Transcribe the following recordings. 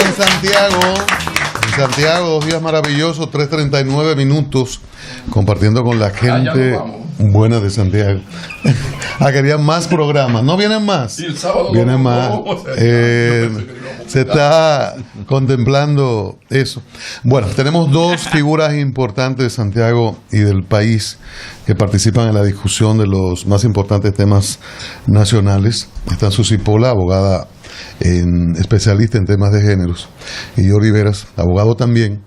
en Santiago. En Santiago, 2 días maravillosos, 3:39 minutos, compartiendo con la gente buena de Santiago. Querían más programas. ¿No vienen más? Sí, el sábado vienen más. Se está contemplando eso. Bueno, tenemos 2 figuras importantes de Santiago y del país que participan en la discusión de los más importantes temas nacionales. Está Susi Pola, abogada especialista en temas de géneros, y yo Riveras, abogado también,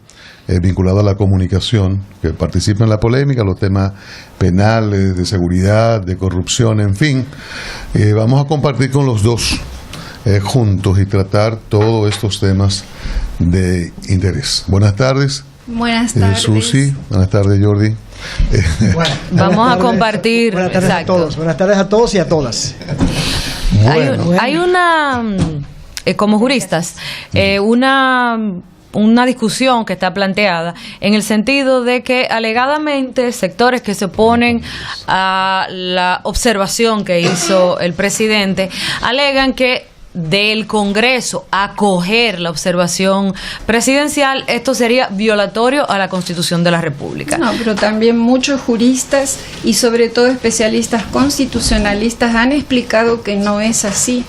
vinculado a la comunicación, que participa en la polémica, los temas penales, de seguridad, de corrupción, en fin. Vamos a compartir con los dos juntos y tratar todos estos temas de interés. Buenas tardes. Buenas tardes. Susi. Buenas tardes, Jordi. Bueno, vamos a compartir. Buenas tardes a todos. Buenas tardes a todos y a todas. Bueno. Hay una, como juristas, una discusión que está planteada en el sentido de que alegadamente sectores que se oponen a la observación que hizo el presidente alegan que del Congreso acoger la observación presidencial, esto sería violatorio a la Constitución de la República. No, pero también muchos juristas y sobre todo especialistas constitucionalistas han explicado que no es así,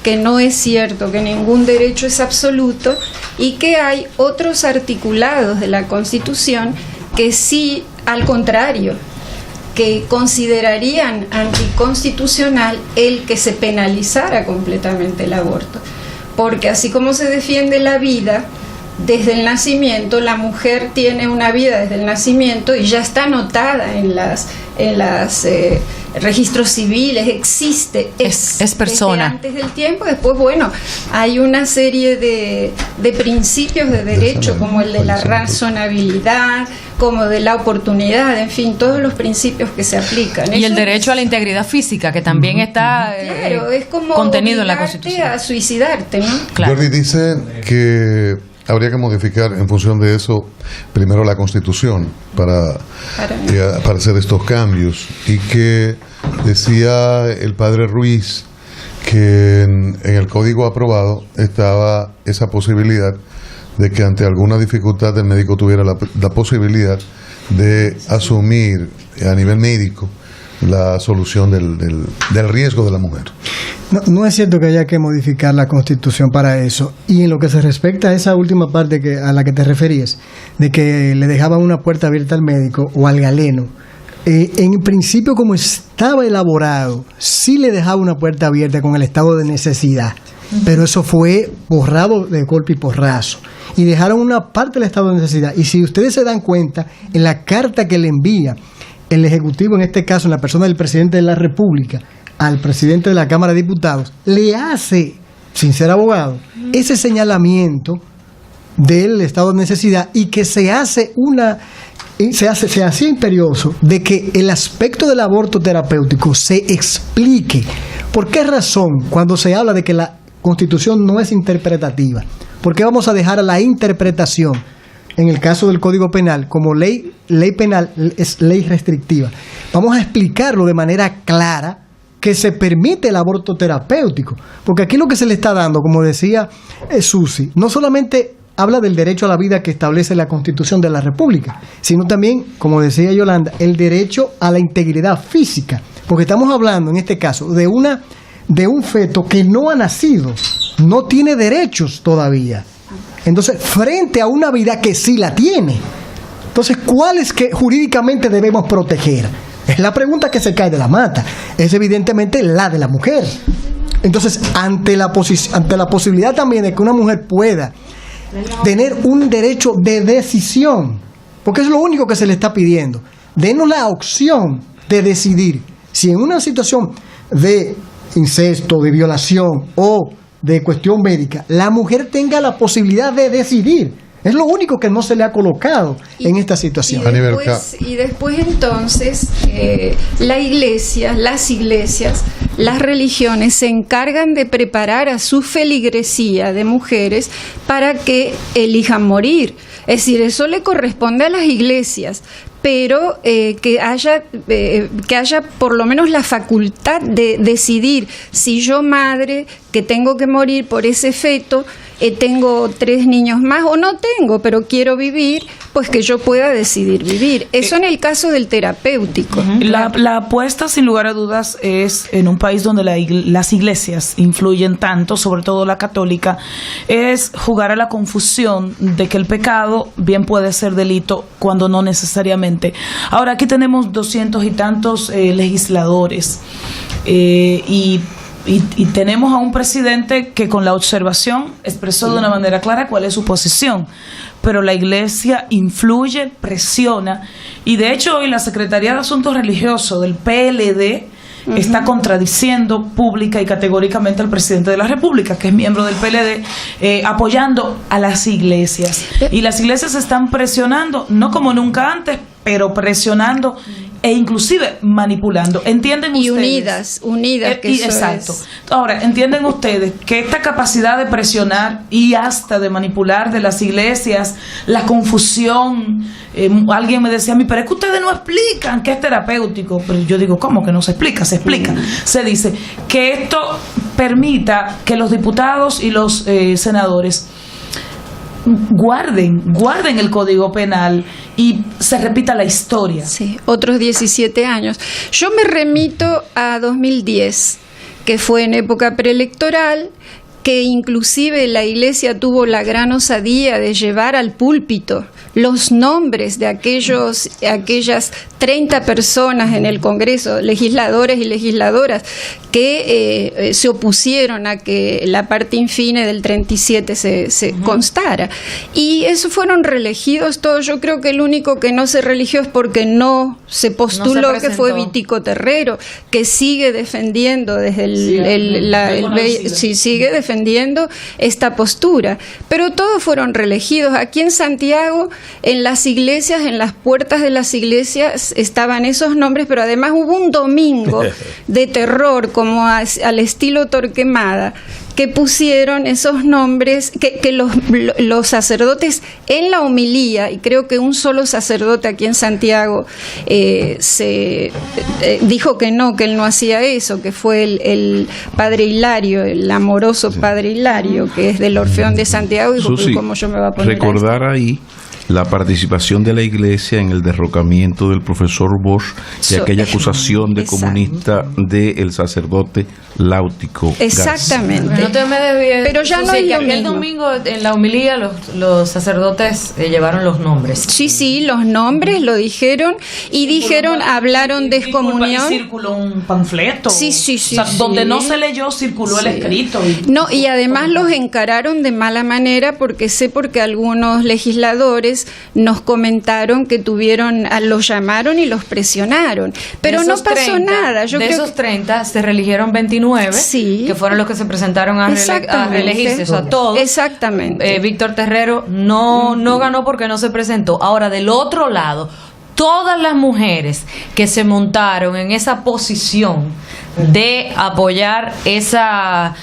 que no es cierto, que ningún derecho es absoluto y que hay otros articulados de la Constitución que sí, al contrario, que considerarían anticonstitucional el que se penalizara completamente el aborto. Porque así como se defiende la vida desde el nacimiento, la mujer tiene una vida desde el nacimiento y ya está anotada en las registros civiles, existe, es persona. Desde antes del tiempo. Después, bueno, hay una serie de principios de derecho, como el de la razonabilidad, como de la oportunidad, en fin, todos los principios que se aplican. Y eso el derecho a la integridad física, que también está claro, es como contenido en la Constitución. a suicidarte, ¿no? Claro. Jordi dice que habría que modificar en función de eso primero la Constitución para hacer estos cambios, y que decía el padre Ruiz que en el código aprobado estaba esa posibilidad de que ante alguna dificultad el médico tuviera la posibilidad de asumir a nivel médico la solución del riesgo de la mujer. No es cierto que haya que modificar la Constitución para eso. Y en lo que se respecta a esa última parte a la que te referías, de que le dejaban una puerta abierta al médico o al galeno, en principio, como estaba elaborado, sí le dejaba una puerta abierta con el estado de necesidad, pero eso fue borrado de golpe y porrazo, y dejaron una parte del estado de necesidad. Y si ustedes se dan cuenta, en la carta que le envía el Ejecutivo, en este caso en la persona del presidente de la República, al presidente de la Cámara de Diputados, le hace, sin ser abogado, ese señalamiento del estado de necesidad, y que se hacía imperioso de que el aspecto del aborto terapéutico se explique. ¿Por qué razón, cuando se habla de que la Constitución no es interpretativa, por qué vamos a dejar a la interpretación, en el caso del Código Penal, como ley penal es ley restrictiva? Vamos a explicarlo de manera clara, que se permite el aborto terapéutico, porque aquí lo que se le está dando, como decía Susi, no solamente habla del derecho a la vida que establece la Constitución de la República, sino también, como decía Yolanda, el derecho a la integridad física, porque estamos hablando en este caso de un feto que no ha nacido, no tiene derechos todavía. Entonces, frente a una vida que sí la tiene, entonces, ¿cuál es que jurídicamente debemos proteger? Es la pregunta que se cae de la mata. Es evidentemente la de la mujer. Entonces, ante la posibilidad también de que una mujer pueda tener un derecho de decisión, porque es lo único que se le está pidiendo, denos la opción de decidir si en una situación de incesto, de violación o de cuestión médica, la mujer tenga la posibilidad de decidir. Es lo único que no se le ha colocado en esta situación. Y después entonces las iglesias, las religiones se encargan de preparar a su feligresía de mujeres para que elijan morir. Es decir, eso le corresponde a las iglesias, pero que haya por lo menos la facultad de decidir si yo, madre, que tengo que morir por ese feto, tengo 3 niños más o no tengo, pero quiero vivir, pues que yo pueda decidir vivir. Eso en el caso del terapéutico. La apuesta, sin lugar a dudas, es en un país donde las iglesias influyen tanto, sobre todo la católica, es jugar a la confusión de que el pecado bien puede ser delito cuando no necesariamente. Ahora, aquí tenemos 200 y tantos legisladores y tenemos a un presidente que con la observación expresó de una manera clara cuál es su posición, pero la iglesia influye, presiona, y de hecho hoy la Secretaría de Asuntos Religiosos del PLD está contradiciendo pública y categóricamente al presidente de la República, que es miembro del PLD, apoyando a las iglesias. Y las iglesias están presionando, no como nunca antes, pero presionando e inclusive manipulando. ¿Entienden y ustedes? unidas que eso exacto. es. Ahora, ¿entienden ustedes que esta capacidad de presionar y hasta de manipular de las iglesias, la confusión, alguien me decía a mí, pero es que ustedes no explican que es terapéutico? Pero yo digo, ¿cómo que no se explica? Se explica. Se dice que esto permita que los diputados y los senadores guarden el Código Penal y se repita la historia. Sí, otros 17 años. Yo me remito a 2010, que fue en época preelectoral, que inclusive la iglesia tuvo la gran osadía de llevar al púlpito los nombres de aquellas 30 personas en el Congreso, legisladores y legisladoras, que se opusieron a que la parte infine del 37 se constara. Y esos fueron reelegidos todos. Yo creo que el único que no se religió es porque no se postuló, que fue Vitico Terrero, que sigue defendiendo desde sigue defendiendo esta postura. Pero todos fueron reelegidos. Aquí en Santiago, en las iglesias, en las puertas de las iglesias estaban esos nombres, pero además hubo un domingo de terror, como al estilo Torquemada, que pusieron esos nombres, que los sacerdotes en la homilía, y creo que un solo sacerdote aquí en Santiago dijo que él no hacía eso, que fue el padre Hilario, el amoroso padre Hilario, que es del Orfeón de Santiago, y dijo, Susi, ¿cómo yo me voy a poner recordar ahí la participación de la iglesia en el derrocamiento del profesor Bosch y aquella acusación de comunista del sacerdote Láutico Exactamente. Pero no te me desvíes. Pero ya no es lo mismo. El domingo en la homilía los sacerdotes llevaron los nombres. Sí, los nombres lo dijeron y hablaron de excomunión. Y circuló un panfleto. Sí. O sea, donde no se leyó, circuló el escrito. Y además los encararon de mala manera, porque algunos legisladores nos comentaron que los llamaron y los presionaron. Pero no pasó nada. De esos 30 se reeligieron 29, que fueron los que se presentaron a reelegirse, o sea, todos. Exactamente. Víctor Terrero no ganó porque no se presentó. Ahora, del otro lado, todas las mujeres que se montaron en esa posición de apoyar esa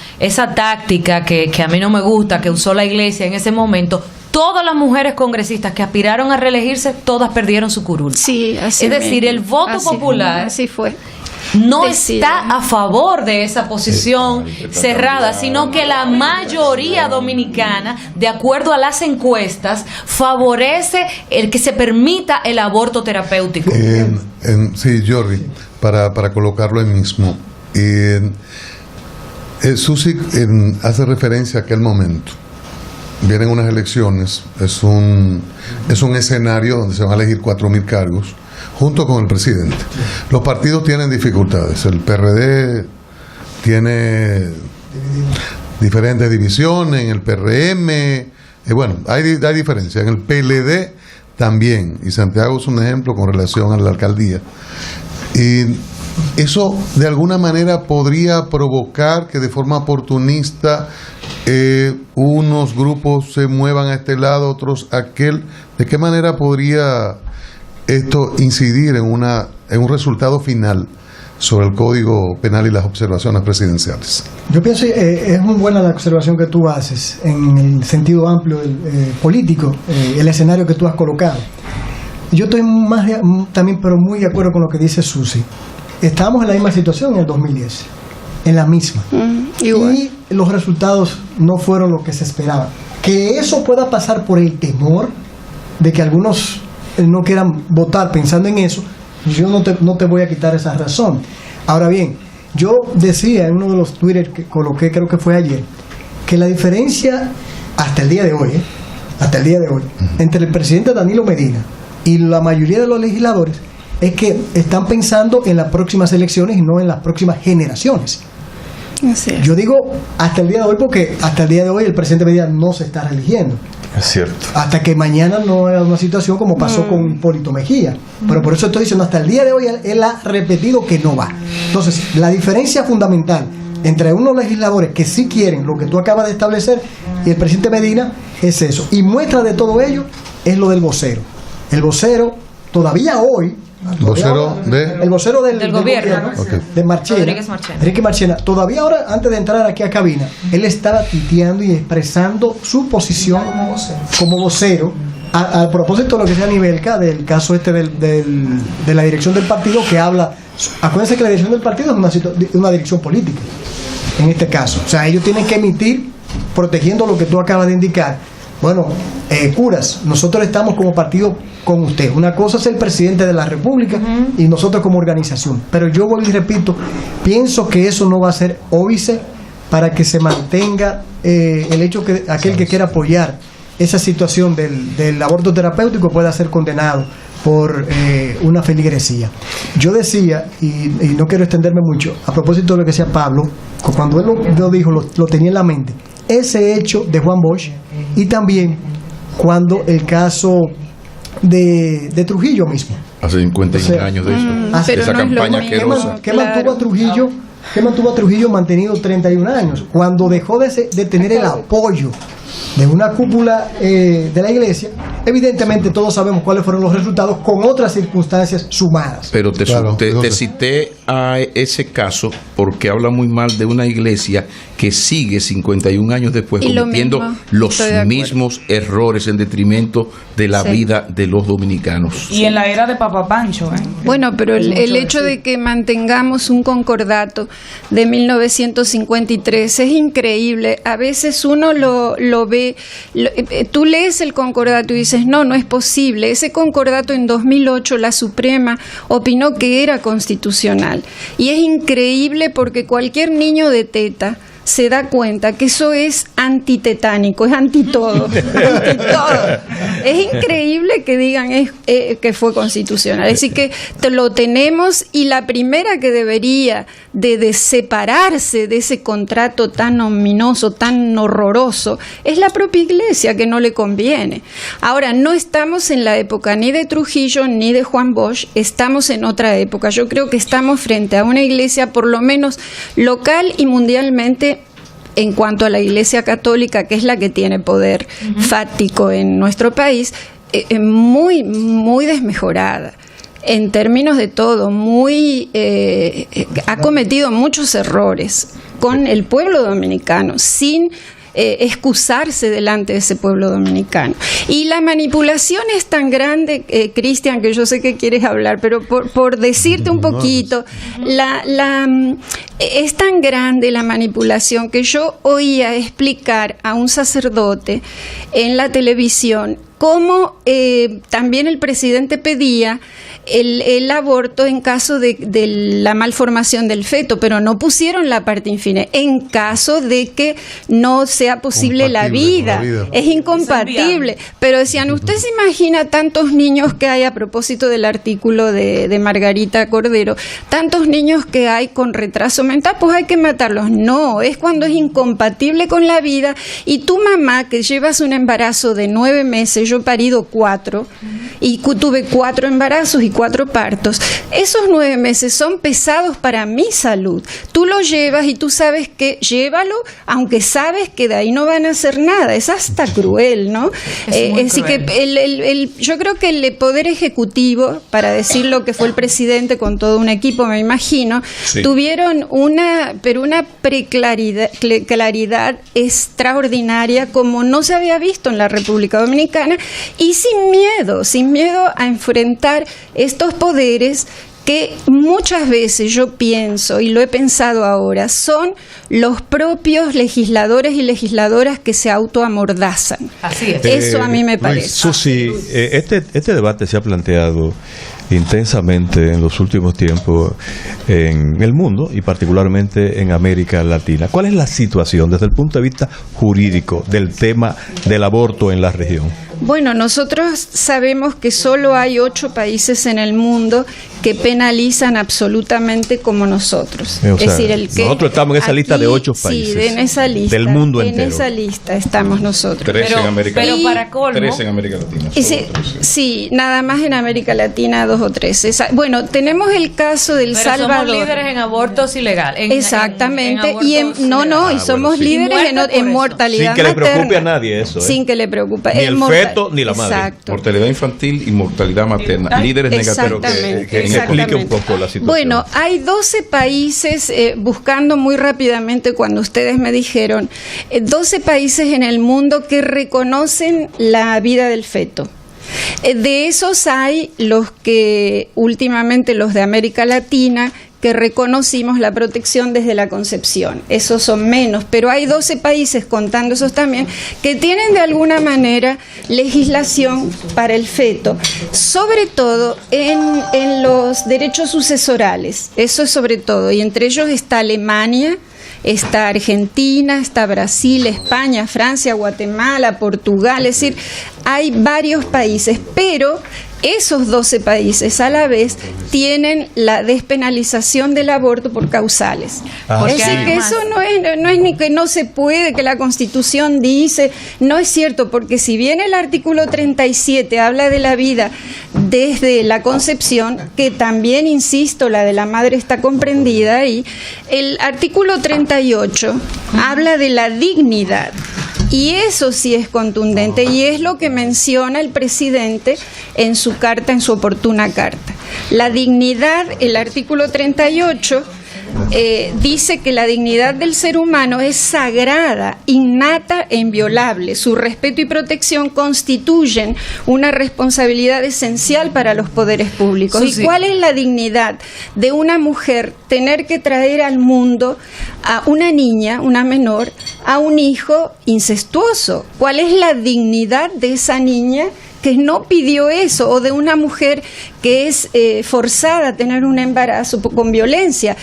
táctica que a mí no me gusta, que usó la iglesia en ese momento, todas las mujeres congresistas que aspiraron a reelegirse, todas perdieron su curul. Sí, así es decir, el voto popular no está a favor de esa posición cerrada, sino que la mayoría dominicana, de acuerdo a las encuestas, favorece el que se permita el aborto terapéutico. Sí, Jordi, para colocarlo ahí mismo, Susi hace referencia a aquel momento. Vienen unas elecciones, es un escenario donde se van a elegir 4.000 cargos junto con el presidente. Los partidos tienen dificultades. El PRD tiene diferentes divisiones, en el PRM, hay diferencias. En el PLD también, y Santiago es un ejemplo con relación a la alcaldía. Y eso de alguna manera podría provocar que de forma oportunista unos grupos se muevan a este lado, otros a aquel. ¿De qué manera podría esto incidir en un resultado final sobre el Código Penal y las observaciones presidenciales? Yo pienso es muy buena la observación que tú haces en el sentido amplio político, el escenario que tú has colocado. Yo estoy también, pero muy de acuerdo con lo que dice Susi. Estábamos en la misma situación en el 2010. en la misma. Igual. Y los resultados no fueron lo que se esperaba. Que eso pueda pasar por el temor de que algunos no quieran votar pensando en eso, yo no te voy a quitar esa razón. Ahora bien, yo decía en uno de los Twitter que coloqué, creo que fue ayer, que la diferencia hasta el día de hoy, entre el presidente Danilo Medina y la mayoría de los legisladores es que están pensando en las próximas elecciones y no en las próximas generaciones. Así es. Yo digo hasta el día de hoy porque hasta el día de hoy el presidente Medina no se está reeligiendo. Es cierto. Hasta que mañana no haya una situación como pasó con Hipólito Mejía. Pero por eso estoy diciendo, hasta el día de hoy él ha repetido que no va. Entonces, la diferencia fundamental entre unos legisladores que sí quieren lo que tú acabas de establecer y el presidente Medina es eso. Y muestra de todo ello es lo del vocero. El vocero, todavía hoy... El vocero del gobierno, okay, de Marchena, Enrique Marchena, todavía ahora, antes de entrar aquí a cabina, él estaba tuiteando y expresando su posición como vocero a propósito de lo que sea Nivelca, del caso de la dirección del partido, que habla. Acuérdense que la dirección del partido es una dirección política en este caso, o sea, ellos tienen que emitir protegiendo lo que tú acabas de indicar. Bueno, curas, nosotros estamos como partido con usted. Una cosa es el presidente de la República y nosotros como organización. Pero yo vuelvo y repito, pienso que eso no va a ser óbice para que se mantenga el hecho que aquel que quiera apoyar esa situación del aborto terapéutico pueda ser condenado por una feligresía. Yo decía, y no quiero extenderme mucho, a propósito de lo que decía Pablo, cuando él lo dijo, lo tenía en la mente, ese hecho de Juan Bosch y también cuando el caso de Trujillo mismo. Hace 51 años de eso. Pero esa no campaña asquerosa. ¿Qué mantuvo a Trujillo mantenido 31 años? Cuando dejó de tener el apoyo de una cúpula de la iglesia, evidentemente todos sabemos cuáles fueron los resultados con otras circunstancias sumadas. Pero te cité a ese caso porque habla muy mal de una iglesia que sigue 51 años después cometiendo los mismos errores en detrimento de la vida de los dominicanos. Y en la era de Papa Pancho. Bueno, pero el hecho de que mantengamos un concordato de 1953 es increíble. A veces uno lo ve, tú lees el concordato y dices, no es posible. Ese concordato en 2008 la Suprema opinó que era constitucional. Y es increíble porque cualquier niño de teta se da cuenta que eso es antitetánico, es anti todo, anti todo. Es increíble que digan que fue constitucional. Así que lo tenemos, y la primera que debería de separarse de ese contrato tan ominoso, tan horroroso, es la propia iglesia, que no le conviene. Ahora, no estamos en la época ni de Trujillo ni de Juan Bosch, estamos en otra época. Yo creo que estamos frente a una iglesia, por lo menos local y mundialmente, en cuanto a la Iglesia Católica, que es la que tiene poder fáctico en nuestro país, muy, muy desmejorada. En términos de todo, ha cometido muchos errores con el pueblo dominicano, sin excusarse delante de ese pueblo dominicano. Y la manipulación es tan grande, Cristian, que yo sé que quieres hablar, pero por decirte un poquito, es tan grande la manipulación que yo oía explicar a un sacerdote en la televisión cómo también el presidente pedía el aborto en caso de la malformación del feto, pero no pusieron la parte infine, en caso de que no sea posible la vida. Es incompatible. Pero decían, ¿usted se imagina tantos niños que hay, a propósito del artículo de Margarita Cordero, tantos niños que hay con retraso mental? Pues hay que matarlos. No, es cuando es incompatible con la vida. Y tu mamá, que llevas un embarazo de 9 meses, yo he parido 4, y tuve 4 embarazos y 4 partos, esos 9 meses son pesados para mi salud. Tú lo llevas y tú sabes que llévalo, aunque sabes que de ahí no van a hacer nada. Es hasta cruel, ¿no? Así que yo creo que el Poder Ejecutivo, para decir lo que fue el presidente con todo un equipo, me imagino, tuvieron una preclaridad extraordinaria como no se había visto en la República Dominicana, y sin miedo a enfrentar estos poderes que muchas veces yo pienso, y lo he pensado ahora, son los propios legisladores y legisladoras que se autoamordazan. Así es. Eso a mí me parece. Susi, este debate se ha planteado intensamente en los últimos tiempos en el mundo y particularmente en América Latina. ¿Cuál es la situación desde el punto de vista jurídico del tema del aborto en la región? Bueno, nosotros sabemos que solo hay 8 países en el mundo que penalizan absolutamente como nosotros. O sea, es decir, nosotros estamos en esa lista de 8 países. Sí, en esa lista. Del mundo entero. En esa lista estamos nosotros. 13 en América Pero Latina. para colmo. 13 en América Latina. Sí, nada más en América Latina 2 o 3. Bueno, tenemos el caso del Pero Salvador. somos líderes en abortos ilegales. Exactamente. Y somos sí. líderes Y muerte en por mortalidad Sin que le materna. preocupe a nadie eso. Sin que le preocupe. Ni el feto ni la madre. Exacto. Mortalidad infantil y mortalidad materna. Líderes negativos. Exactamente. Explique un poco la situación. Bueno, hay 12 países, buscando muy rápidamente cuando ustedes me dijeron, 12 países en el mundo que reconocen la vida del feto. De esos hay los que últimamente, los de América Latina, que reconocimos la protección desde la concepción. Esos son menos, pero hay 12 países, contando esos también, que tienen de alguna manera legislación para el feto, sobre todo en los derechos sucesorales. Eso es sobre todo, y entre ellos está Alemania, está Argentina, está Brasil, España, Francia, Guatemala, Portugal, es decir, hay varios países, pero esos 12 países a la vez tienen la despenalización del aborto por causales. Es decir, que eso no es ni que no se puede, que la Constitución dice, no es cierto, porque si bien el artículo 37 habla de la vida desde la concepción, que también, insisto, la de la madre está comprendida ahí, el artículo 38 habla de la dignidad. Y eso sí es contundente y es lo que menciona el presidente en su carta, en su oportuna carta. La dignidad, el artículo 38, dice que la dignidad del ser humano es sagrada, innata e inviolable. Su respeto y protección constituyen una responsabilidad esencial para los poderes públicos. Susi. ¿Y cuál es la dignidad de una mujer tener que traer al mundo a una niña, una menor, a un hijo incestuoso? ¿Cuál es la dignidad de esa niña que no pidió eso, o de una mujer que es forzada a tener un embarazo con violencia?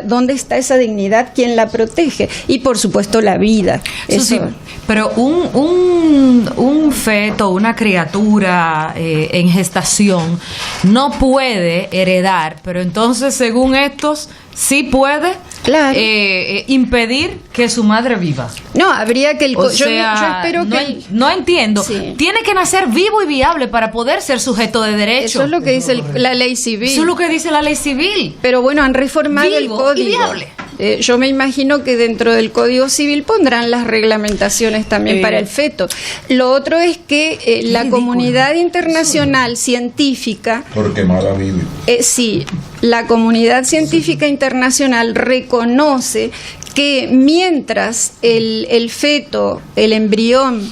¿Dónde está esa dignidad? ¿Quién la protege? Y por supuesto la vida. Susi, Eso. pero un feto, una criatura en gestación no puede heredar, pero entonces según estos sí puede Claro. impedir que su madre viva. No, habría que O yo sea, espero no, que no entiendo. Sí. Tiene que nacer vivo y viable para poder ser sujeto de derecho. eso es lo que dice la ley civil. Eso es lo que dice la ley civil. Pero bueno, han reformado el Vivo y código. viable. Yo me imagino que dentro del Código Civil pondrán las reglamentaciones también para el feto. Lo otro es que la comunidad internacional científica, Porque mala vive. sí, la comunidad científica internacional reconoce que mientras el feto, el embrión,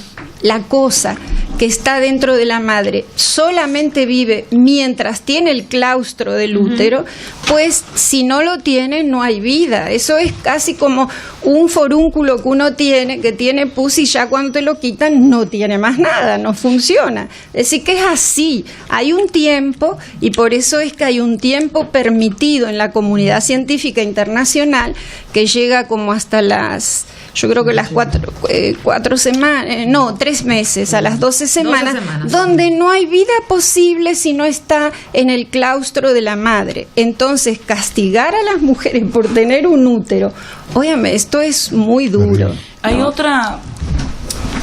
la cosa que está dentro de la madre solamente vive mientras tiene el claustro del útero, pues si no lo tiene no hay vida. Eso es casi como un forúnculo que uno tiene, que tiene pus, y ya cuando te lo quitan no tiene más nada, no funciona. Es decir, que es así. Hay un tiempo, y por eso es que hay un tiempo permitido en la comunidad científica internacional que llega como hasta yo creo que las 4 semanas, no, 3 meses, a las 12 semanas, donde no hay vida posible si no está en el claustro de la madre. Entonces, castigar a las mujeres por tener un útero, óyame, esto es muy duro. Hay otra,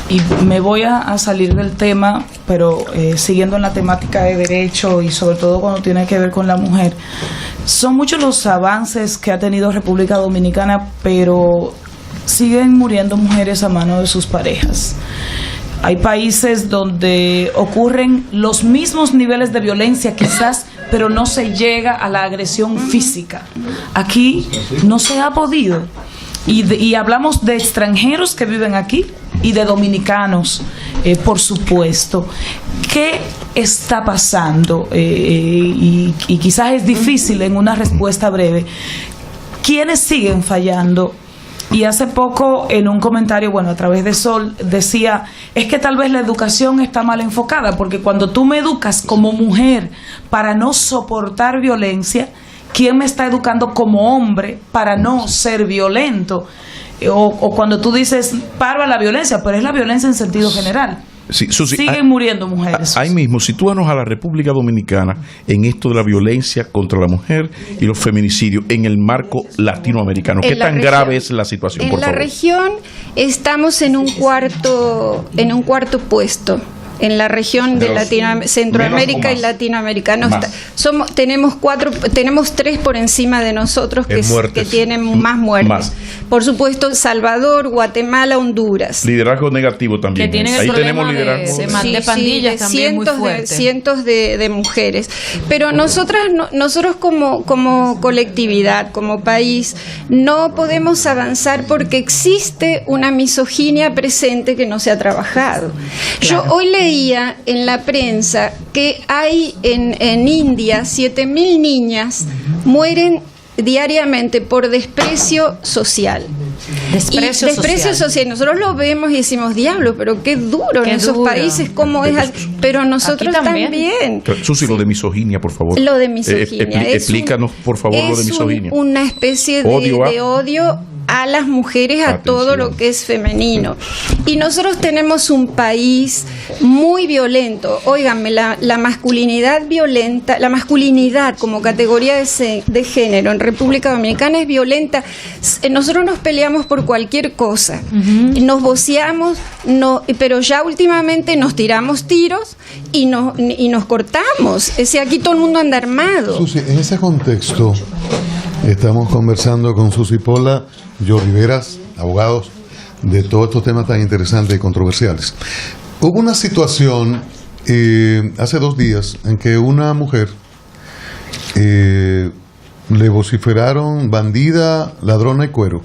y me voy a salir del tema, pero siguiendo en la temática de derecho y sobre todo cuando tiene que ver con la mujer, son muchos los avances que ha tenido República Dominicana, pero siguen muriendo mujeres a mano de sus parejas. Hay países donde ocurren los mismos niveles de violencia quizás, pero no se llega a la agresión física. Aquí no se ha podido. y hablamos de extranjeros que viven aquí y de dominicanos, por supuesto. ¿Qué está pasando? Y quizás es difícil en una respuesta breve. ¿Quiénes siguen fallando? Y hace poco, en un comentario, a través de Sol, decía, es que tal vez la educación está mal enfocada, porque cuando tú me educas como mujer para no soportar violencia, ¿quién me está educando como hombre para no ser violento? O cuando tú dices, paro a la violencia, pero es la violencia en sentido general. Sí, Susi, siguen muriendo mujeres. Ahí mismo, sitúanos a la República Dominicana en esto de la violencia contra la mujer y los feminicidios en el marco latinoamericano. ¿Qué tan grave es la situación? En la región estamos en un cuarto puesto. En la región de Centroamérica y Latinoamérica tenemos 3 por encima de nosotros que tienen más muertes. Por supuesto, Salvador, Guatemala, Honduras. Liderazgo negativo también. Que tienen ahí el tenemos liderazgo de pandillas también muy fuerte. Cientos de mujeres. Pero nosotros como colectividad, como país, no podemos avanzar porque existe una misoginia presente que no se ha trabajado. Claro. Yo hoy leía en la prensa que hay en India 7.000 niñas mueren diariamente por desprecio social. Desprecio social. Nosotros lo vemos y decimos, diablo, pero qué duro en esos países, cómo es. Pero nosotros también. Susi, lo de misoginia, por favor. Lo de misoginia. Explícanos, por favor, lo de misoginia. Es una especie de odio a las mujeres, a todo lo que es femenino. Y nosotros tenemos un país muy violento. Óiganme, la masculinidad violenta, la masculinidad como categoría de género en República Dominicana es violenta. Nosotros nos peleamos por cualquier cosa. Nos voceamos, pero ya últimamente nos tiramos tiros y nos cortamos. Aquí todo el mundo anda armado. Susi, en ese contexto estamos conversando con Susi Pola, yo Riveras, abogados de todos estos temas tan interesantes y controversiales. Hubo una situación hace 2 días en que una mujer le vociferaron bandida, ladrona y cuero.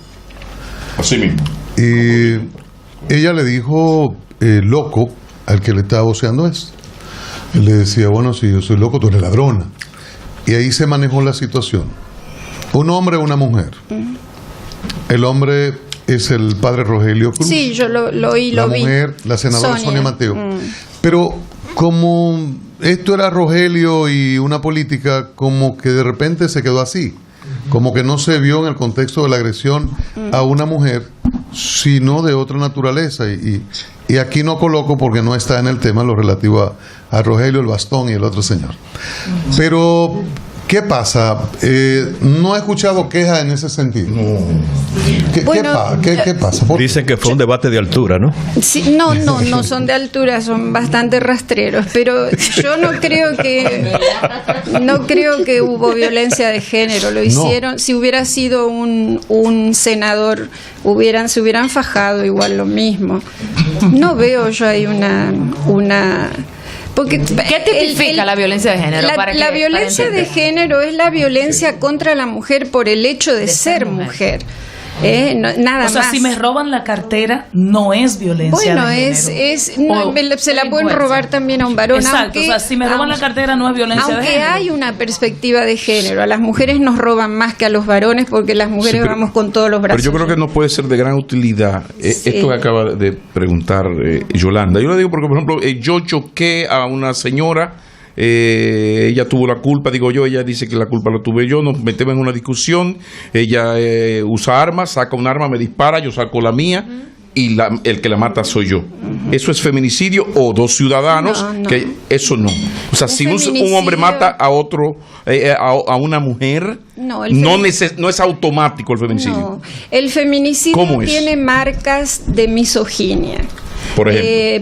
Así mismo. Ella le dijo loco al que le estaba voceando eso. Él le decía, bueno, si yo soy loco, tú eres ladrona. Y ahí se manejó la situación. Un hombre o una mujer. El hombre es el padre Rogelio Cruz. Sí, yo lo vi. La mujer, la senadora Sonia Mateo. Pero como esto era Rogelio y una política, como que de repente se quedó así. Como que no se vio en el contexto de la agresión a una mujer, sino de otra naturaleza. Y aquí no coloco porque no está en el tema lo relativo a Rogelio, el bastón y el otro señor. Pero ¿qué pasa? No he escuchado quejas en ese sentido. ¿Qué pasa? Dicen que fue un debate de altura, ¿no? Sí, no son de altura, son bastante rastreros, pero yo no creo que hubo violencia de género. Lo hicieron, no. Si hubiera sido un senador, se hubieran fajado igual lo mismo. No veo yo ahí una porque ¿qué tipifica la violencia de género? La violencia de género es la violencia contra la mujer por el hecho de ser mujer. Nada más. O sea, si me roban la cartera, no es violencia de género. Se la pueden robar también a un varón. Exacto, o sea, si me roban la cartera no es violencia de género. Aunque hay una perspectiva de género, a las mujeres nos roban más que a los varones porque las mujeres vamos con todos los brazos. Pero yo creo que no puede ser de gran utilidad esto que acaba de preguntar Yolanda. Yo le digo porque, por ejemplo, yo choqué a una señora. Ella tuvo la culpa, ella dice que la culpa la tuve yo, nos metemos en una discusión, ella usa armas, saca un arma, me dispara, yo saco la mía y el que la mata soy yo. ¿Eso es feminicidio o 2 ciudadanos? No. Que eso no. O sea, si un hombre mata a otro, a una mujer, no es automático el feminicidio. No. El feminicidio tiene marcas de misoginia.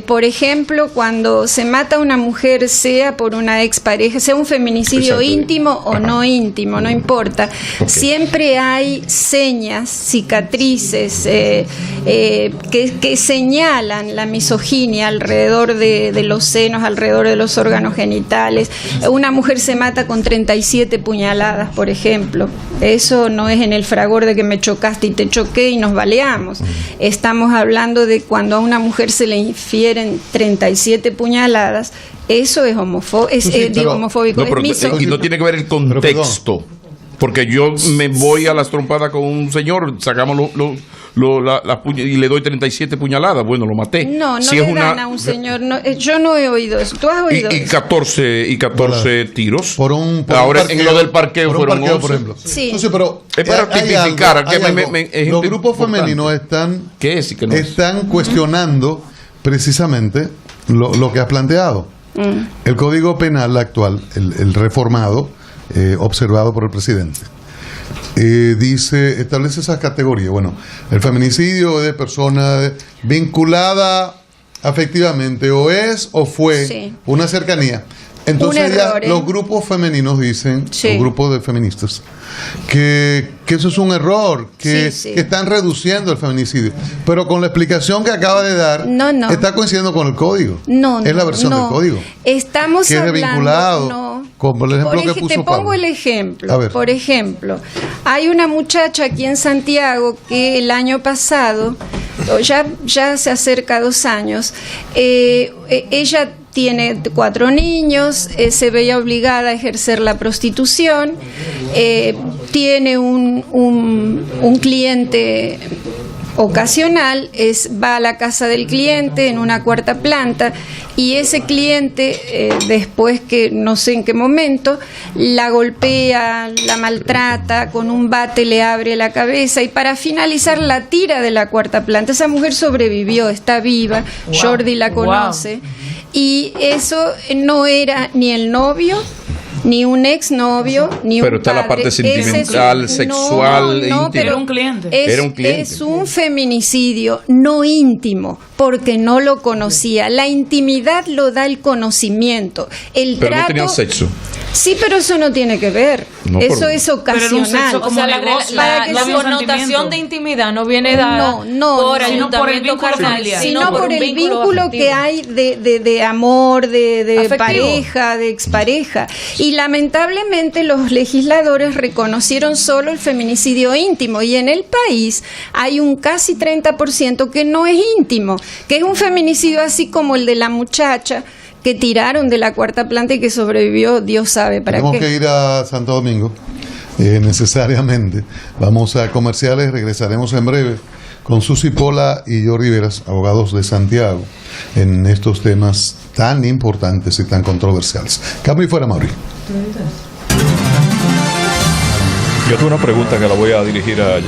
Por ejemplo, cuando se mata a una mujer, sea por una expareja, sea un feminicidio íntimo o no íntimo, no importa. Siempre hay señas, cicatrices que señalan la misoginia alrededor de los senos, alrededor de los órganos genitales. Una mujer se mata con 37 puñaladas, por ejemplo. Eso no es en el fragor de que me chocaste y te choqué y nos baleamos. Estamos hablando de cuando a una mujer se le infieren 37 puñaladas. Eso es homofóbico. No, y no tiene que ver el contexto. Porque yo me voy a las trompadas con un señor, sacamos y le doy 37 puñaladas. Bueno, lo maté. No si le dan a un señor. No, yo no he oído eso. ¿Tú has oído eso? 14 tiros. Ahora en lo del parqueo fueron 11. Por ejemplo. Sí. Entonces, pero es para tipificar. Los grupos femeninos están cuestionando precisamente lo que has planteado. El Código Penal actual, el reformado, observado por el presidente, establece esas categorías. Bueno, el feminicidio es de persona vinculada afectivamente, o es o fue una cercanía. Entonces los grupos femeninos dicen, los grupos de feministas, que eso es un error, que están reduciendo el feminicidio. Pero con la explicación que acaba de dar, está coincidiendo con el código. Es la versión del código. Estamos que hablando, es vinculado con el ejemplo que puso Te pongo Pablo. el ejemplo. Por ejemplo, hay una muchacha aquí en Santiago que el año pasado, ya se acerca a 2 años, ella tiene 4 niños, se veía obligada a ejercer la prostitución, tiene un cliente ocasional, va a la casa del cliente en una 4ª planta, y ese cliente, después que no sé en qué momento, la golpea, la maltrata, con un bate le abre la cabeza y para finalizar la tira de la 4ª planta. Esa mujer sobrevivió, está viva, Jordi la conoce. Y eso no era ni el novio, ni un exnovio, ni pero un padre. Pero está la parte sentimental, sexual, íntima. Pero era un cliente. Es un feminicidio no íntimo, porque no lo conocía. La intimidad lo da el conocimiento. Pero no tenían sexo. Sí, pero eso no tiene que ver. Eso es ocasional. O sea, la connotación de intimidad no viene dada por ayuntamiento carnal, sino por el vínculo que hay de amor, de pareja, de expareja. Y lamentablemente los legisladores reconocieron solo el feminicidio íntimo, y en el país hay un casi 30% que no es íntimo, que es un feminicidio así como el de la muchacha que tiraron de la 4ª planta y que sobrevivió, Dios sabe para qué. Tenemos que ir a Santo Domingo, necesariamente. Vamos a comerciales, regresaremos en breve con Susi Pola y yo Riveras, abogados de Santiago, en estos temas tan importantes y tan controversiales. Cambio y fuera, Mauri. Yo tengo una pregunta que la voy a dirigir a